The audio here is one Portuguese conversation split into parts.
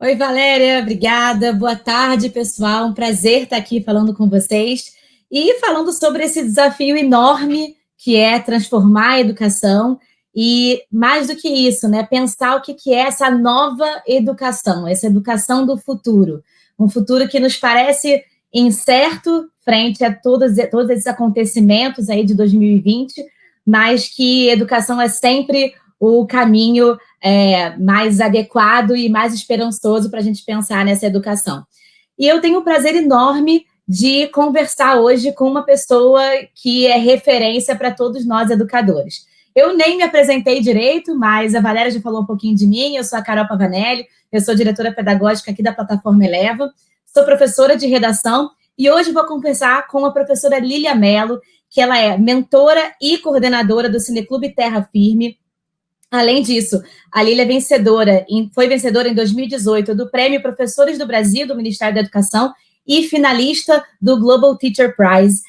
Oi, Valéria, obrigada. Boa tarde, pessoal. Um prazer estar aqui falando com vocês e falando sobre esse desafio enorme que é transformar a educação e, mais do que isso, né, pensar o que é essa nova educação, essa educação do futuro. Um futuro que nos parece incerto frente a todos esses acontecimentos aí de 2020, mas que educação é sempre o caminho mais adequado e mais esperançoso para a gente pensar nessa educação. E eu tenho um prazer enorme de conversar hoje com uma pessoa que é referência para todos nós educadores. Eu nem me apresentei direito, mas a Valéria já falou um pouquinho de mim. Eu sou a Carol Pavanelli, eu sou diretora pedagógica aqui da plataforma Eleva, sou professora de redação e hoje vou conversar com a professora Lília Mello, que ela é mentora e coordenadora do Cineclube Terra Firme. Além disso, a Lília foi vencedora em 2018 do Prêmio Professores do Brasil, do Ministério da Educação, e finalista do Global Teacher Prize.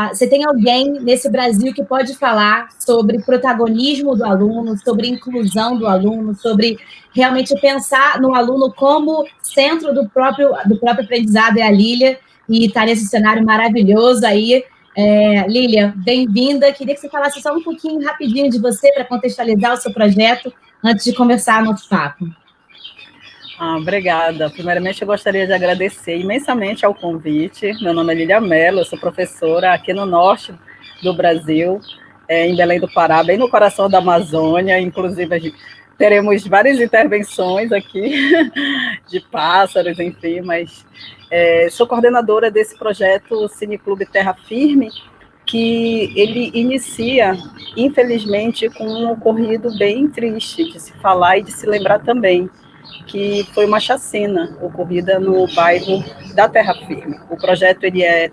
Você tem alguém nesse Brasil que pode falar sobre protagonismo do aluno, sobre inclusão do aluno, sobre realmente pensar no aluno como centro do próprio aprendizado, é a Lília, e está nesse cenário maravilhoso aí. Lília, bem-vinda. Queria que você falasse só um pouquinho rapidinho de você para contextualizar o seu projeto antes de começar nosso papo. Obrigada. Primeiramente, eu gostaria de agradecer imensamente ao convite. Meu nome é Lília Mello, eu sou professora aqui no norte do Brasil, em Belém do Pará, bem no coração da Amazônia. Inclusive, teremos várias intervenções aqui de pássaros, enfim, mas sou coordenadora desse projeto Cineclube Terra Firme, que ele inicia, infelizmente, com um ocorrido bem triste de se falar e de se lembrar também, que foi uma chacina ocorrida no bairro da Terra Firme. O projeto ele é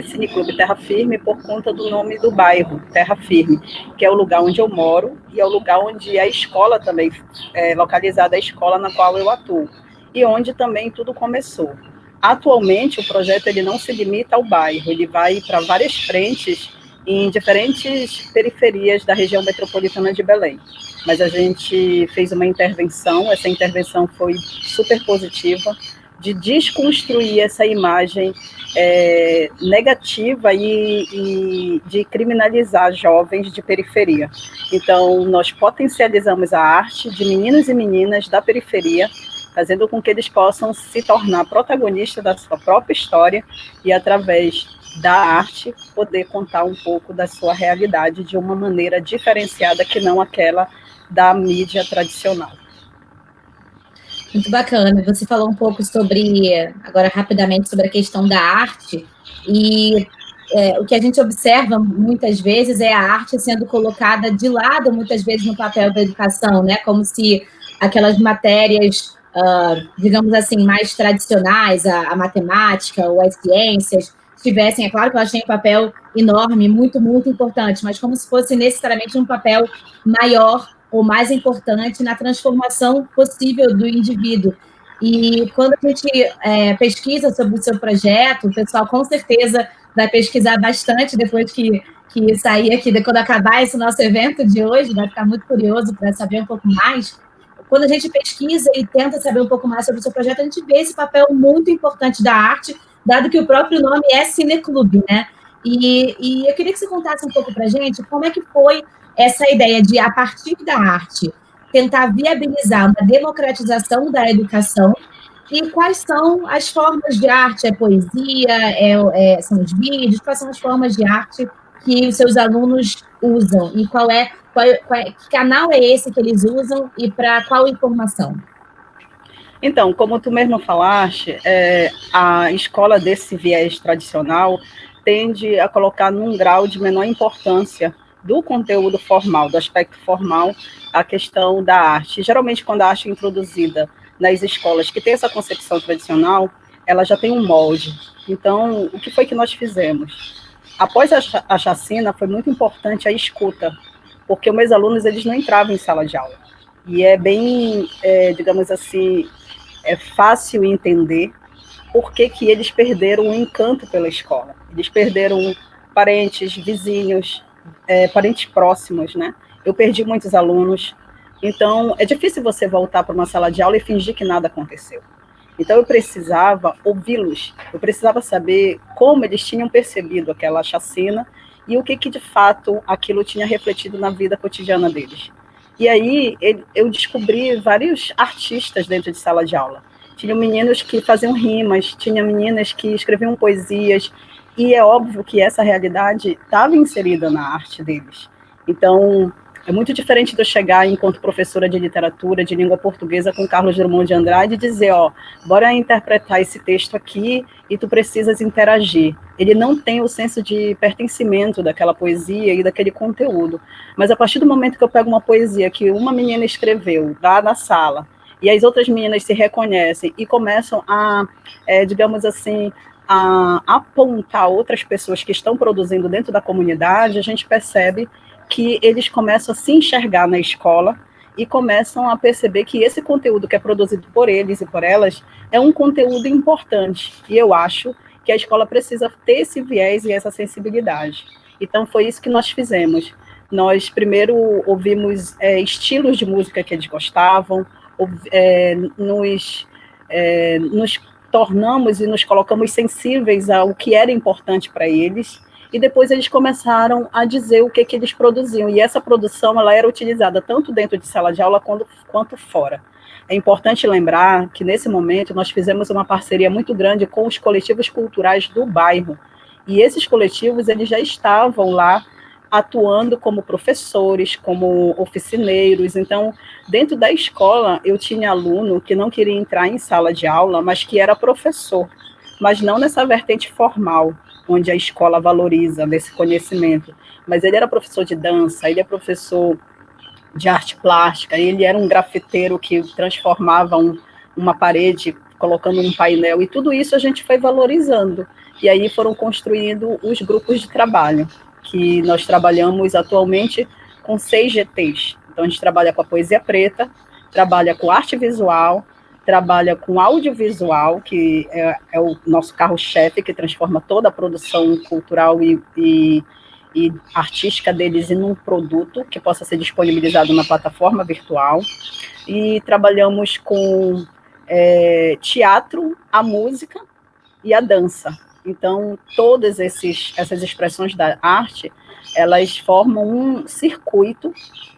Cineclube Terra Firme por conta do nome do bairro, Terra Firme, que é o lugar onde eu moro e é o lugar onde a escola também é localizada, a escola na qual eu atuo, e onde também tudo começou. Atualmente, o projeto ele não se limita ao bairro, ele vai para várias frentes em diferentes periferias da região metropolitana de Belém. Mas a gente fez uma intervenção, essa intervenção foi super positiva, de desconstruir essa imagem negativa e de criminalizar jovens de periferia. Então, nós potencializamos a arte de meninos e meninas da periferia, fazendo com que eles possam se tornar protagonistas da sua própria história e, através da arte, poder contar um pouco da sua realidade de uma maneira diferenciada que não aquela da mídia tradicional. Muito bacana. Você falou um pouco agora rapidamente, sobre a questão da arte, e o que a gente observa muitas vezes é a arte sendo colocada de lado, muitas vezes, no papel da educação, né? Como se aquelas matérias, digamos assim, mais tradicionais, a matemática ou as ciências, tivessem, é claro que elas têm um papel enorme, muito, muito importante, mas como se fosse necessariamente um papel maior ou mais importante na transformação possível do indivíduo. E quando a gente pesquisa sobre o seu projeto, o pessoal com certeza vai pesquisar bastante depois que sair aqui, quando acabar esse nosso evento de hoje, vai ficar muito curioso para saber um pouco mais. Quando a gente pesquisa e tenta saber um pouco mais sobre o seu projeto, a gente vê esse papel muito importante da arte, dado que o próprio nome é Cineclube, né? E eu queria que você contasse um pouco para a gente como é que foi essa ideia de, a partir da arte, tentar viabilizar uma democratização da educação, e quais são as formas de arte? É poesia? São os vídeos? Quais são as formas de arte que os seus alunos usam? E que canal é esse que eles usam e para qual informação? Então, como tu mesmo falaste, a escola desse viés tradicional tende a colocar num grau de menor importância do conteúdo formal, do aspecto formal, a questão da arte. Geralmente, quando a arte é introduzida nas escolas que tem essa concepção tradicional, ela já tem um molde. Então, o que foi que nós fizemos? Após a chacina, foi muito importante a escuta, porque os meus alunos eles não entravam em sala de aula. E é bem, digamos assim, é fácil entender por que eles perderam o encanto pela escola. Eles perderam parentes, vizinhos, parentes próximos, né? Eu perdi muitos alunos, Então, é difícil você voltar para uma sala de aula e fingir que nada aconteceu. Então, eu precisava ouvi-los, eu precisava saber como eles tinham percebido aquela chacina e o que de fato aquilo tinha refletido na vida cotidiana deles. E aí eu descobri vários artistas dentro de sala de aula. Tinha meninos que faziam rimas, tinha meninas que escreviam poesias, e é óbvio que essa realidade estava inserida na arte deles. Então, é muito diferente de eu chegar enquanto professora de literatura, de língua portuguesa, com Carlos Drummond de Andrade e dizer, ó, bora interpretar esse texto aqui e tu precisas interagir. Ele não tem o senso de pertencimento daquela poesia e daquele conteúdo. Mas a partir do momento que eu pego uma poesia que uma menina escreveu lá na sala, e as outras meninas se reconhecem e começam a, digamos assim, a apontar outras pessoas que estão produzindo dentro da comunidade, a gente percebe que eles começam a se enxergar na escola e começam a perceber que esse conteúdo que é produzido por eles e por elas é um conteúdo importante. E eu acho que a escola precisa ter esse viés e essa sensibilidade. Então, foi isso que nós fizemos. Nós, primeiro, ouvimos estilos de música que eles gostavam, nos tornamos e nos colocamos sensíveis ao que era importante para eles, e depois eles começaram a dizer o que eles produziam, e essa produção ela era utilizada tanto dentro de sala de aula quanto fora. É importante lembrar que, nesse momento, nós fizemos uma parceria muito grande com os coletivos culturais do bairro, e esses coletivos eles já estavam lá atuando como professores, como oficineiros. Então, dentro da escola, eu tinha aluno que não queria entrar em sala de aula, mas que era professor, mas não nessa vertente formal, onde a escola valoriza desse conhecimento. Mas ele era professor de dança, ele é professor de arte plástica, ele era um grafiteiro que transformava uma parede colocando um painel, e tudo isso a gente foi valorizando. E aí foram construindo os grupos de trabalho, que nós trabalhamos atualmente com 6 GTs. Então, a gente trabalha com a poesia preta, trabalha com arte visual, trabalha com audiovisual, que é o nosso carro-chefe, que transforma toda a produção cultural e artística deles em um produto que possa ser disponibilizado na plataforma virtual. E trabalhamos com teatro, a música e a dança. Então, todas essas expressões da arte, elas formam um circuito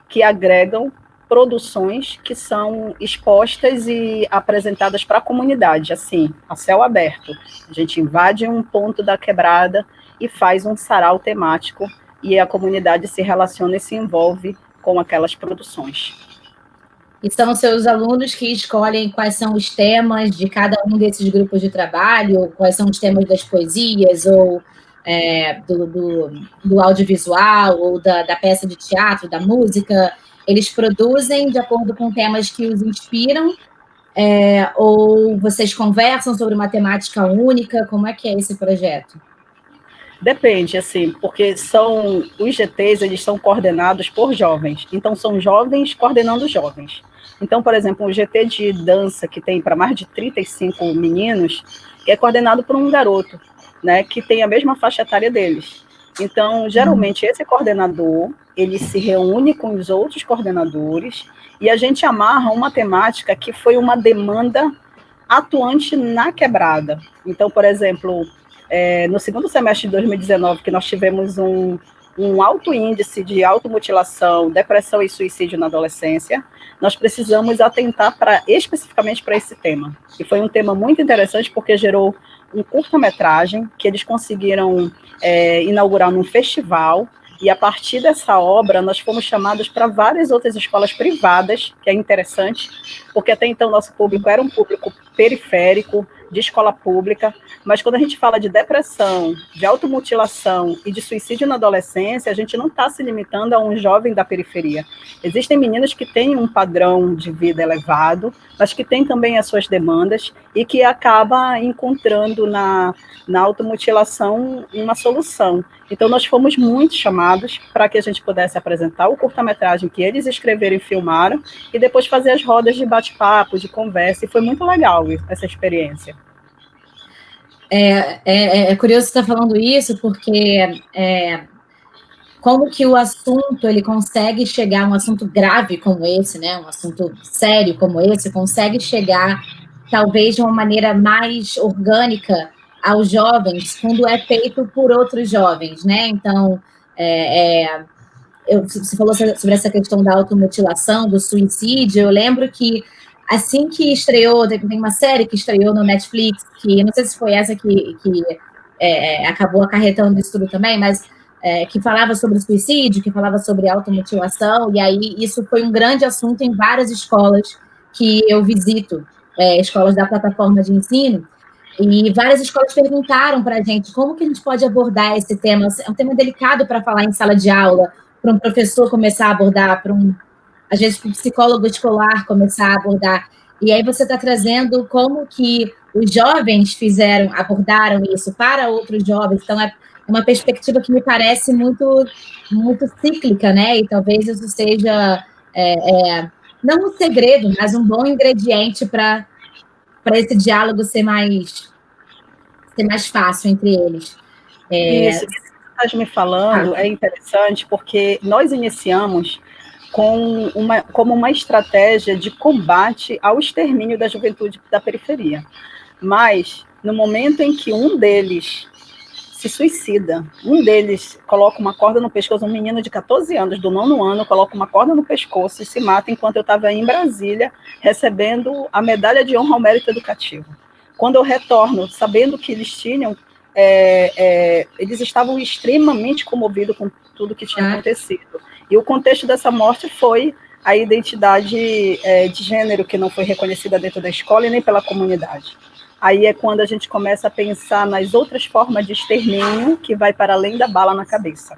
que agregam produções que são expostas e apresentadas para a comunidade, assim, a céu aberto. A gente invade um ponto da quebrada e faz um sarau temático, e a comunidade se relaciona e se envolve com aquelas produções. E são seus alunos que escolhem quais são os temas de cada um desses grupos de trabalho, quais são os temas das poesias, ou do audiovisual, ou da peça de teatro, da música. Eles produzem de acordo com temas que os inspiram, ou vocês conversam sobre uma temática única? Como é que é esse projeto? Depende, assim, porque os GTs, eles são coordenados por jovens, então são jovens coordenando jovens. Então, por exemplo, o GT de dança, que tem para mais de 35 meninos, é coordenado por um garoto, né, que tem a mesma faixa etária deles. Então, geralmente, esse coordenador, ele se reúne com os outros coordenadores e a gente amarra uma temática que foi uma demanda atuante na quebrada. Então, por exemplo, no segundo semestre de 2019, que nós tivemos um alto índice de automutilação, depressão e suicídio na adolescência, nós precisamos atentar especificamente para esse tema. E foi um tema muito interessante porque gerou um curta-metragem que eles conseguiram inaugurar num festival, e a partir dessa obra nós fomos chamados para várias outras escolas privadas, que é interessante, porque até então nosso público era um público periférico, de escola pública, mas quando a gente fala de depressão, de automutilação e de suicídio na adolescência, a gente não está se limitando a um jovem da periferia. Existem meninos que têm um padrão de vida elevado, mas que têm também as suas demandas e que acaba encontrando na automutilação uma solução. Então, nós fomos muito chamados para que a gente pudesse apresentar o curta-metragem que eles escreveram e filmaram, e depois fazer as rodas de bate-papo, de conversa, e foi muito legal essa experiência. É curioso você estar falando isso, porque como que o assunto ele consegue chegar, um assunto grave como esse, né, um assunto sério como esse, consegue chegar talvez de uma maneira mais orgânica aos jovens quando é feito por outros jovens, né? Então, você falou sobre essa questão da automutilação, do suicídio. Eu lembro que assim que estreou, tem uma série que estreou no Netflix, que não sei se foi essa que acabou acarretando isso tudo também, mas que falava sobre suicídio, que falava sobre automutilação, e aí isso foi um grande assunto em várias escolas que eu visito, escolas da plataforma de ensino, e várias escolas perguntaram para a gente como que a gente pode abordar esse tema. É um tema delicado para falar em sala de aula, para um professor começar a abordar, às vezes, um psicólogo escolar começar a abordar. E aí você está trazendo como que os jovens abordaram isso para outros jovens. Então, é uma perspectiva que me parece muito, muito cíclica, né? E talvez isso seja, não um segredo, mas um bom ingrediente para esse diálogo ser mais fácil entre eles. Isso que você está me falando é interessante, porque nós iniciamos como uma estratégia de combate ao extermínio da juventude da periferia. Mas, no momento em que um deles se suicida, um deles coloca uma corda no pescoço, um menino de 14 anos, do 9º ano, coloca uma corda no pescoço e se mata enquanto eu estava em Brasília, recebendo a medalha de honra ao mérito educativo. Quando eu retorno, sabendo que eles tinham, eles estavam extremamente comovidos com tudo que tinha acontecido. E o contexto dessa morte foi a identidade de gênero que não foi reconhecida dentro da escola e nem pela comunidade. Aí é quando a gente começa a pensar nas outras formas de extermínio que vai para além da bala na cabeça.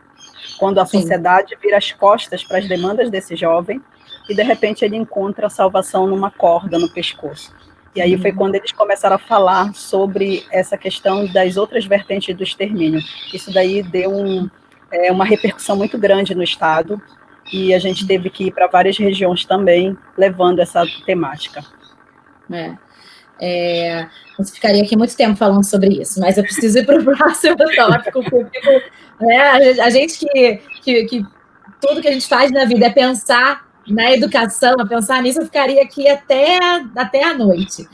Quando a sociedade vira as costas para as demandas desse jovem e, de repente, ele encontra a salvação numa corda no pescoço. E aí foi quando eles começaram a falar sobre essa questão das outras vertentes do extermínio. Isso daí deu uma repercussão muito grande no Estado e a gente teve que ir para várias regiões também, levando essa temática. Você ficaria aqui muito tempo falando sobre isso, mas eu preciso ir para o próximo tópico, porque a gente que tudo que a gente faz na vida é pensar na educação, a pensar nisso, eu ficaria aqui até a noite.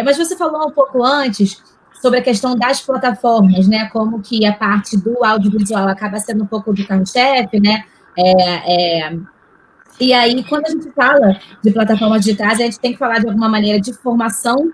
Mas você falou um pouco antes sobre a questão das plataformas, né? Como que a parte do audiovisual acaba sendo um pouco do carro-chefe, né? E aí, quando a gente fala de plataformas digitais, a gente tem que falar de alguma maneira de formação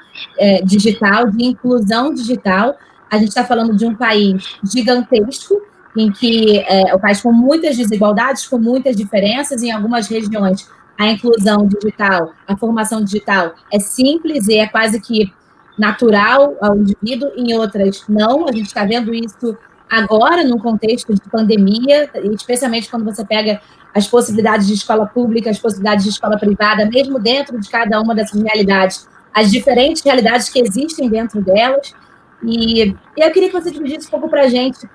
digital, de inclusão digital. A gente está falando de um país gigantesco, em que é um país com muitas desigualdades, com muitas diferenças. Em algumas regiões, a inclusão digital, a formação digital é simples e é quase que natural ao indivíduo, em outras não. A gente está vendo isso agora, num contexto de pandemia, especialmente quando você pega as possibilidades de escola pública, as possibilidades de escola privada, mesmo dentro de cada uma dessas realidades, as diferentes realidades que existem dentro delas. E eu queria que você dividisse um pouco para a gente,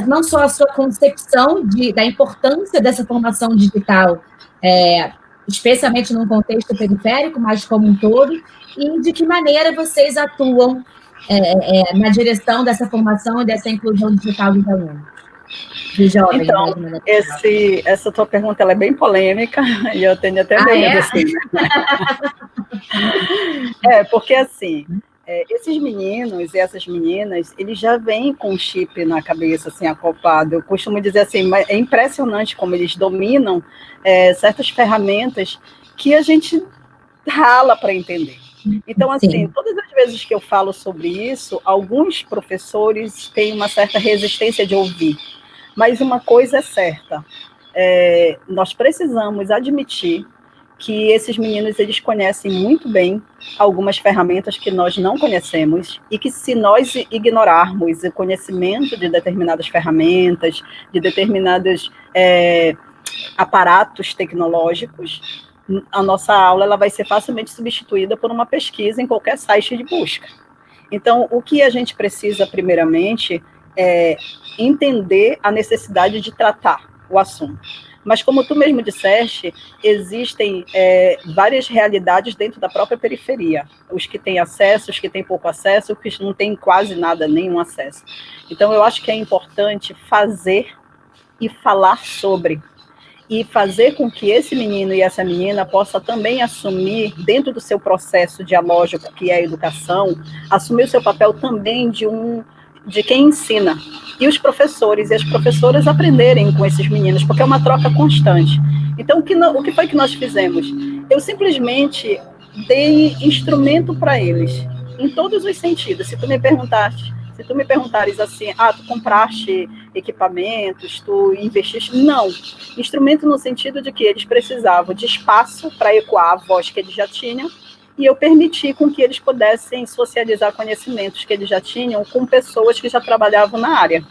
não só a sua concepção da importância dessa formação digital, especialmente num contexto periférico, mas como um todo, e de que maneira vocês atuam na direção dessa formação e dessa inclusão digital dos alunos. Jovens, então, essa tua pergunta ela é bem polêmica e eu tenho até medo, assim. Porque assim, esses meninos e essas meninas, eles já vêm com um chip na cabeça, assim, acoplado. Eu costumo dizer assim, mas é impressionante como eles dominam certas ferramentas que a gente rala para entender. Então, assim, todas as vezes que eu falo sobre isso, alguns professores têm uma certa resistência de ouvir. Mas uma coisa é certa, nós precisamos admitir que esses meninos, eles conhecem muito bem algumas ferramentas que nós não conhecemos e que se nós ignorarmos o conhecimento de determinadas ferramentas, de determinados aparatos tecnológicos, a nossa aula ela vai ser facilmente substituída por uma pesquisa em qualquer site de busca. Então, o que a gente precisa, primeiramente, é entender a necessidade de tratar o assunto. Mas, como tu mesmo disseste, existem várias realidades dentro da própria periferia. Os que têm acesso, os que têm pouco acesso, os que não têm quase nada, nenhum acesso. Então, eu acho que é importante fazer e falar sobre. E fazer com que esse menino e essa menina possa também assumir, dentro do seu processo dialógico, que é a educação, assumir o seu papel também de quem ensina. E os professores e as professoras aprenderem com esses meninos, porque é uma troca constante. Então, o que foi que nós fizemos? Eu simplesmente dei instrumento para eles, em todos os sentidos. Se tu me perguntares assim, tu compraste equipamentos, tu investiste? Não. Instrumento no sentido de que eles precisavam de espaço para ecoar a voz que eles já tinham, e eu permiti com que eles pudessem socializar conhecimentos que eles já tinham com pessoas que já trabalhavam na área.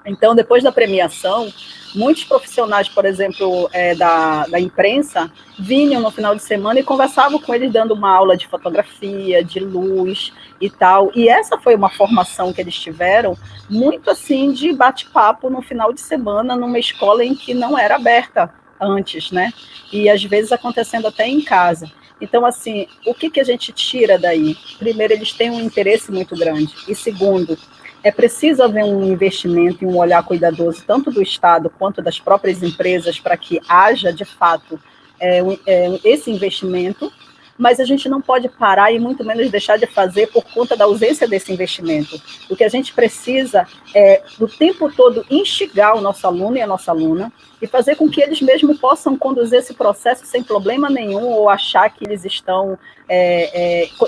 Então, depois da premiação, muitos profissionais, por exemplo, da imprensa, vinham no final de semana e conversavam com eles, dando uma aula de fotografia, de luz e tal. E essa foi uma formação que eles tiveram, muito assim, de bate-papo no final de semana, numa escola em que não era aberta antes, né? E às vezes acontecendo até em casa. Então, assim, o que a gente tira daí? Primeiro, eles têm um interesse muito grande. E segundo, é preciso haver um investimento e um olhar cuidadoso, tanto do Estado quanto das próprias empresas, para que haja, de fato, esse investimento, mas a gente não pode parar e muito menos deixar de fazer por conta da ausência desse investimento. O que a gente precisa é, o tempo todo, instigar o nosso aluno e a nossa aluna e fazer com que eles mesmos possam conduzir esse processo sem problema nenhum ou achar que eles estão,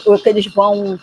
ou que eles vão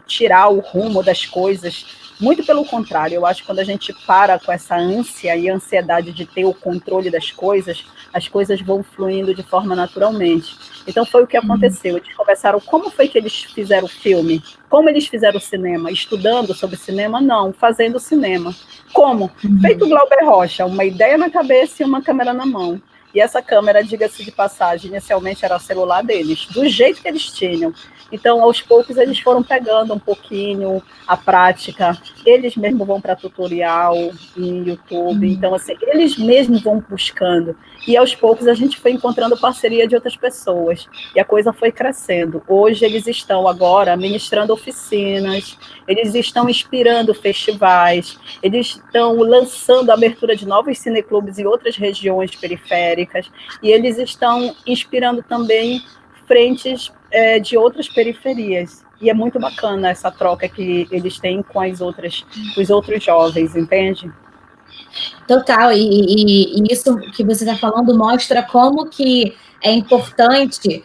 tirar o rumo das coisas. Muito pelo contrário, eu acho que quando a gente para com essa ânsia e ansiedade de ter o controle das coisas, as coisas vão fluindo de forma naturalmente. Então foi o que aconteceu. Eles conversaram como foi que eles fizeram o filme, como eles fizeram o cinema, estudando sobre cinema? Não, fazendo cinema. Como? Feito Glauber Rocha, uma ideia na cabeça e uma câmera na mão. E essa câmera, diga-se de passagem, inicialmente era o celular deles, do jeito que eles tinham. Então, aos poucos, eles foram pegando um pouquinho a prática, eles mesmos vão para tutorial em YouTube, então, assim, eles mesmos vão buscando. E, aos poucos, a gente foi encontrando parceria de outras pessoas, e a coisa foi crescendo. Hoje, eles estão agora ministrando oficinas, eles estão inspirando festivais, eles estão lançando a abertura de novos cineclubes em outras regiões periféricas, e eles estão inspirando também frentes de outras periferias. E é muito bacana essa troca que eles têm com os outros jovens, entende? Total, e isso que você está falando mostra como que é importante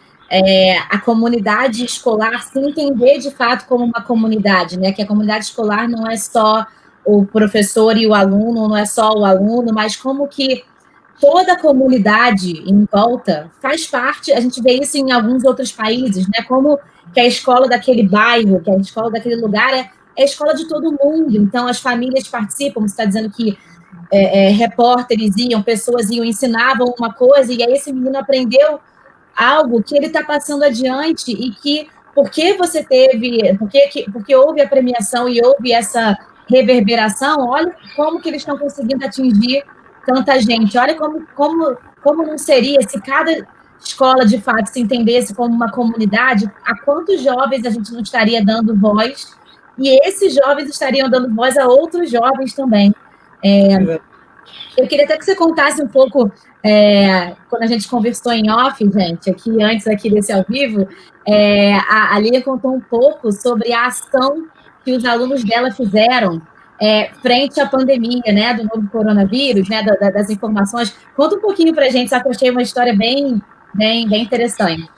a comunidade escolar se entender de fato como uma comunidade, né? Que a comunidade escolar não é só o professor e o aluno, não é só o aluno, mas como que toda a comunidade em volta faz parte, a gente vê isso em alguns outros países, né? Como que a escola daquele bairro, que a escola daquele lugar é a escola de todo mundo, então as famílias participam, você está dizendo que repórteres iam, pessoas iam, ensinavam uma coisa, e aí esse menino aprendeu algo que ele está passando adiante, e que, porque você teve, porque houve a premiação e houve essa reverberação, olha como que eles estão conseguindo atingir tanta gente, olha como não seria se cada escola, de fato, se entendesse como uma comunidade, a quantos jovens a gente não estaria dando voz, e esses jovens estariam dando voz a outros jovens também. Eu queria até que você contasse um pouco, quando a gente conversou em off, gente, antes aqui desse ao vivo, a Lia contou um pouco sobre a ação que os alunos dela fizeram frente à pandemia, né, do novo coronavírus, né, das informações. Conta um pouquinho para a gente, só que eu achei uma história bem interessante.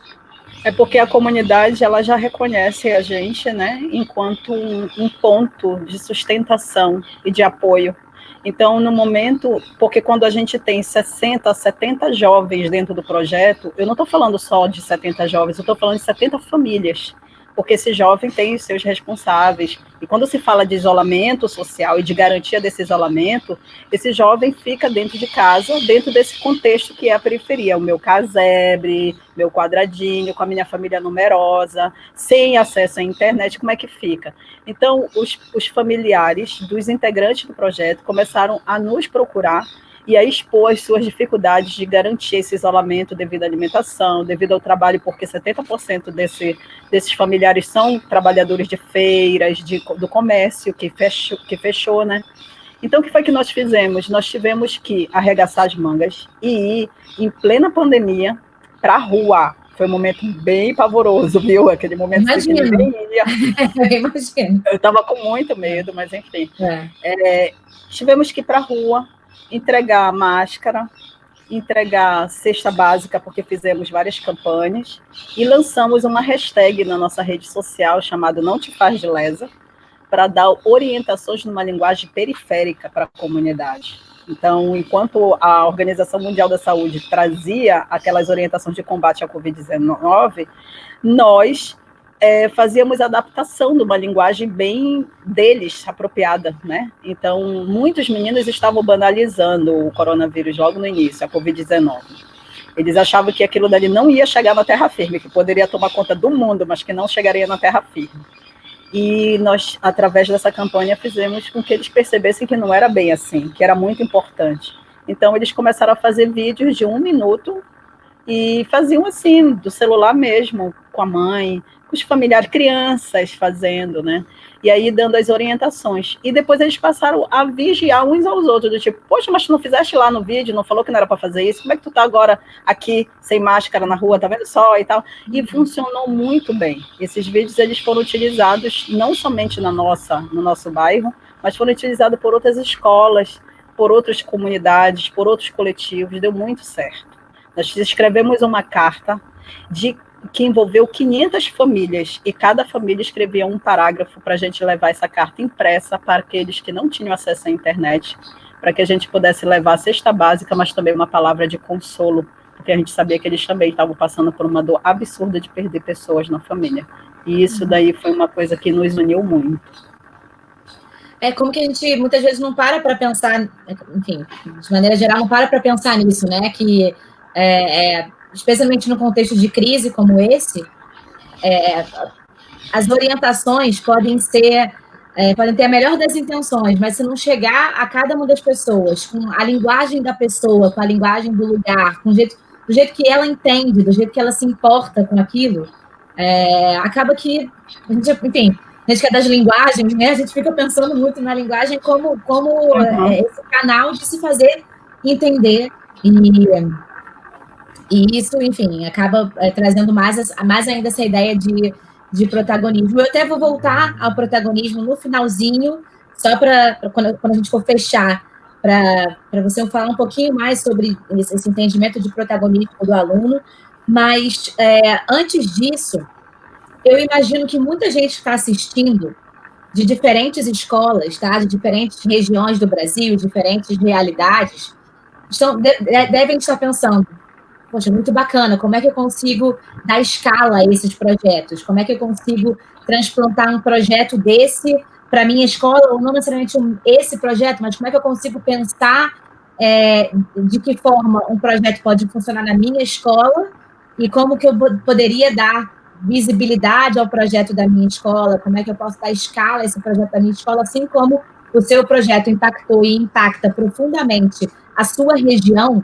É porque a comunidade ela já reconhece a gente, né, enquanto um ponto de sustentação e de apoio. Então, no momento, porque quando a gente tem 60, 70 jovens dentro do projeto, eu não estou falando só de 70 jovens, eu estou falando de 70 famílias, porque esse jovem tem os seus responsáveis. E quando se fala de isolamento social e de garantia desse isolamento, esse jovem fica dentro de casa, dentro desse contexto que é a periferia, o meu casebre, meu quadradinho, com a minha família numerosa, sem acesso à internet, como é que fica? Então, os familiares dos integrantes do projeto começaram a nos procurar e a expor as suas dificuldades de garantir esse isolamento devido à alimentação, devido ao trabalho, porque 70% desses familiares são trabalhadores de feiras, do comércio, que fechou, né? Então, o que foi que nós fizemos? Nós tivemos que arregaçar as mangas e ir, em plena pandemia, para a rua. Foi um momento bem pavoroso, viu? Aquele momento assim, que ninguém ia. Imagino. Eu estava com muito medo, mas enfim. Tivemos que ir para a rua, entregar máscara, entregar cesta básica, porque fizemos várias campanhas, e lançamos uma hashtag na nossa rede social chamada Não Te Faz de Lesa, para dar orientações numa linguagem periférica para a comunidade. Então, enquanto a Organização Mundial da Saúde trazia aquelas orientações de combate à Covid-19, nós fazíamos adaptação de uma linguagem bem deles, apropriada, né? Então, muitos meninos estavam banalizando o coronavírus logo no início, a Covid-19. Eles achavam que aquilo dali não ia chegar na terra firme, que poderia tomar conta do mundo, mas que não chegaria na terra firme. E nós, através dessa campanha, fizemos com que eles percebessem que não era bem assim, que era muito importante. Então, eles começaram a fazer vídeos de 1 minuto e faziam assim, do celular mesmo, com a mãe, com os familiares, crianças fazendo, né? E aí dando as orientações. E depois eles passaram a vigiar uns aos outros, do tipo, poxa, mas tu não fizeste lá no vídeo, não falou que não era para fazer isso? Como é que tu tá agora aqui, sem máscara na rua, tá vendo só e tal? E funcionou muito bem. Esses vídeos, eles foram utilizados não somente no nosso bairro, mas foram utilizados por outras escolas, por outras comunidades, por outros coletivos, deu muito certo. Nós escrevemos uma carta que envolveu 500 famílias, e cada família escrevia um parágrafo para a gente levar essa carta impressa para aqueles que não tinham acesso à internet, para que a gente pudesse levar a cesta básica, mas também uma palavra de consolo, porque a gente sabia que eles também estavam passando por uma dor absurda de perder pessoas na família. E isso daí foi uma coisa que nos uniu muito. Como que a gente muitas vezes não para pensar, enfim, de maneira geral, não para pensar nisso, né? Que especialmente no contexto de crise como esse, as orientações podem ter a melhor das intenções, mas se não chegar a cada uma das pessoas, com a linguagem da pessoa, com a linguagem do lugar, do jeito que ela entende, do jeito que ela se importa com aquilo, acaba que, a gente que é das linguagens, né, a gente fica pensando muito na linguagem como esse canal de se fazer entender, e isso, enfim, acaba trazendo mais ainda essa ideia de protagonismo. Eu até vou voltar ao protagonismo no finalzinho, só para quando a gente for fechar, para você falar um pouquinho mais sobre esse entendimento de protagonismo do aluno, mas antes disso, eu imagino que muita gente está assistindo de diferentes escolas, tá? De diferentes regiões do Brasil, diferentes realidades, devem estar pensando, poxa, muito bacana, como é que eu consigo dar escala a esses projetos? Como é que eu consigo transplantar um projeto desse para a minha escola, ou não necessariamente esse projeto, mas como é que eu consigo pensar de que forma um projeto pode funcionar na minha escola e como que eu poderia dar visibilidade ao projeto da minha escola, como é que eu posso dar escala a esse projeto da minha escola, assim como o seu projeto impactou e impacta profundamente a sua região.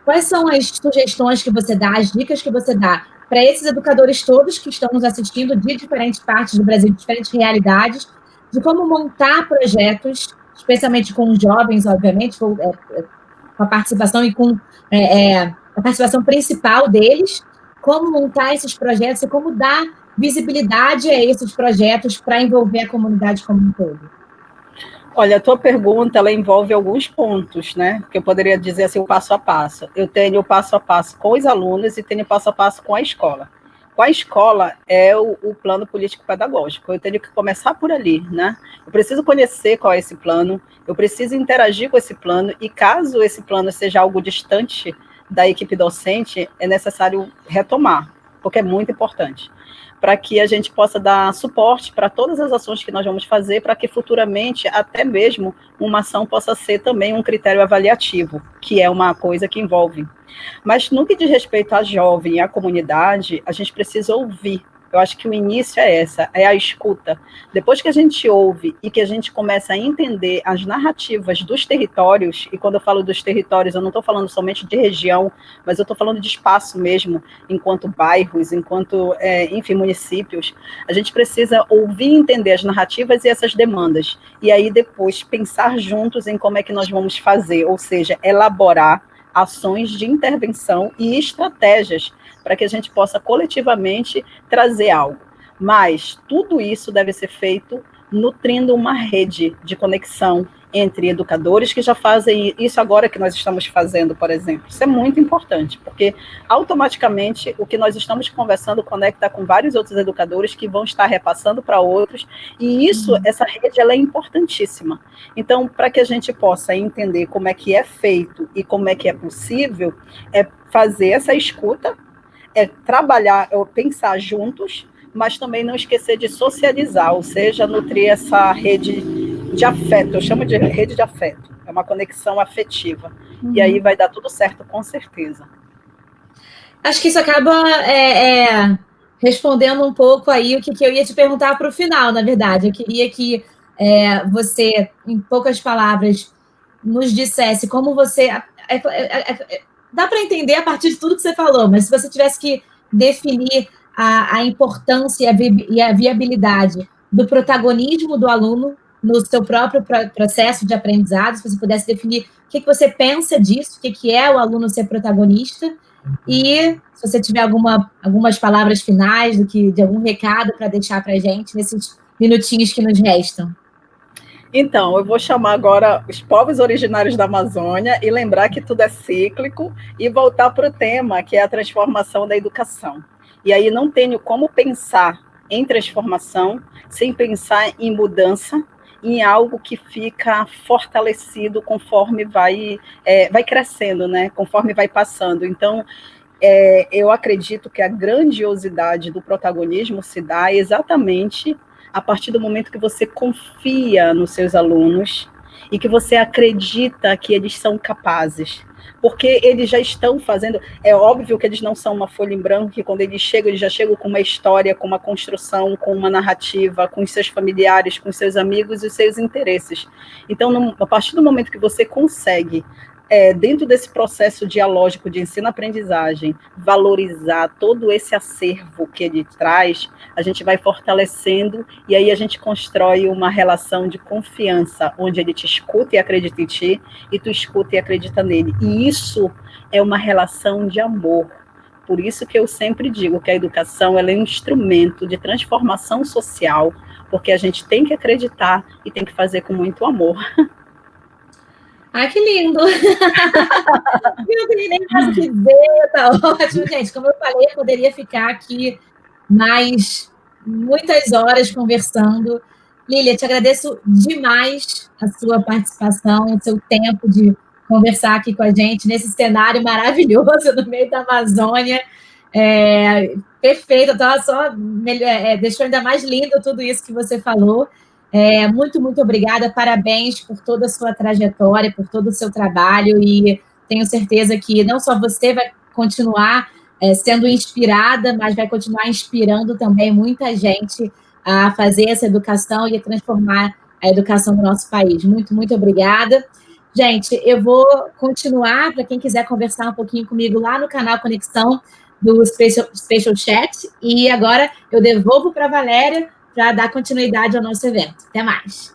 Quais são as sugestões que você dá, as dicas que você dá para esses educadores todos que estão nos assistindo de diferentes partes do Brasil, de diferentes realidades, de como montar projetos, especialmente com os jovens, obviamente, com a participação e com a participação principal deles, como montar esses projetos e como dar visibilidade a esses projetos para envolver a comunidade como um todo? Olha, a tua pergunta, ela envolve alguns pontos, né? Que eu poderia dizer assim, o passo a passo. Eu tenho o passo a passo com os alunos e tenho o passo a passo com a escola. Com a escola é o plano político-pedagógico. Eu tenho que começar por ali, né? Eu preciso conhecer qual é esse plano, eu preciso interagir com esse plano, e caso esse plano seja algo distante da equipe docente, é necessário retomar, porque é muito importante, para que a gente possa dar suporte para todas as ações que nós vamos fazer, para que futuramente, até mesmo, uma ação possa ser também um critério avaliativo, que é uma coisa que envolve. Mas no que diz respeito à jovem e à comunidade, a gente precisa ouvir, Eu acho que o início é a escuta. Depois que a gente ouve e que a gente começa a entender as narrativas dos territórios, e quando eu falo dos territórios, eu não estou falando somente de região, mas eu estou falando de espaço mesmo, enquanto bairros, enquanto, enfim, municípios, a gente precisa ouvir e entender as narrativas e essas demandas, e aí depois pensar juntos em como é que nós vamos fazer, ou seja, elaborar ações de intervenção e estratégias para que a gente possa coletivamente trazer algo. Mas tudo isso deve ser feito nutrindo uma rede de conexão entre educadores que já fazem isso agora que nós estamos fazendo, por exemplo. Isso é muito importante, porque automaticamente o que nós estamos conversando conecta com vários outros educadores que vão estar repassando para outros, e isso, essa rede, ela é importantíssima. Então, para que a gente possa entender como é que é feito e como é que é possível, é fazer essa escuta, é trabalhar, é pensar juntos, mas também não esquecer de socializar, ou seja, nutrir essa rede de afeto, eu chamo de rede de afeto, é uma conexão afetiva, e aí vai dar tudo certo, com certeza. Acho que isso acaba respondendo um pouco aí o que eu ia te perguntar para o final, na verdade. Eu queria que você, em poucas palavras, nos dissesse como você... dá para entender a partir de tudo que você falou, mas se você tivesse que definir a importância e a viabilidade do protagonismo do aluno no seu próprio processo de aprendizado, se você pudesse definir o que você pensa disso, o que é o aluno ser protagonista, e se você tiver algumas palavras finais, de algum recado para deixar para a gente nesses minutinhos que nos restam. Então, eu vou chamar agora os povos originários da Amazônia e lembrar que tudo é cíclico e voltar para o tema, que é a transformação da educação. E aí não tenho como pensar em transformação sem pensar em mudança, em algo que fica fortalecido conforme vai crescendo, né? Conforme vai passando. Então, eu acredito que a grandiosidade do protagonismo se dá exatamente a partir do momento que você confia nos seus alunos e que você acredita que eles são capazes, porque eles já estão fazendo, é óbvio que eles não são uma folha em branco, que quando eles já chegam com uma história, com uma construção, com uma narrativa, com os seus familiares, com os seus amigos e os seus interesses. Então, a partir do momento que você consegue, dentro desse processo dialógico de ensino-aprendizagem, valorizar todo esse acervo que ele traz, a gente vai fortalecendo e aí a gente constrói uma relação de confiança, onde ele te escuta e acredita em ti, e tu escuta e acredita nele. E isso é uma relação de amor. Por isso que eu sempre digo que a educação ela é um instrumento de transformação social, porque a gente tem que acreditar e tem que fazer com muito amor. Ai, que lindo! Eu não tenho nem mais o que dizer, tá ótimo, gente. Como eu falei, eu poderia ficar aqui mais muitas horas conversando. Lília, te agradeço demais a sua participação, o seu tempo de conversar aqui com a gente nesse cenário maravilhoso no meio da Amazônia. Perfeito, estava só deixou ainda mais lindo tudo isso que você falou. Muito, muito obrigada, parabéns por toda a sua trajetória, por todo o seu trabalho, e tenho certeza que não só você vai continuar sendo inspirada, mas vai continuar inspirando também muita gente a fazer essa educação e a transformar a educação do nosso país. Muito, muito obrigada. Gente, eu vou continuar, para quem quiser conversar um pouquinho comigo lá no canal Conexão do Special Chat, e agora eu devolvo para a Valéria para dar continuidade ao nosso evento. Até mais.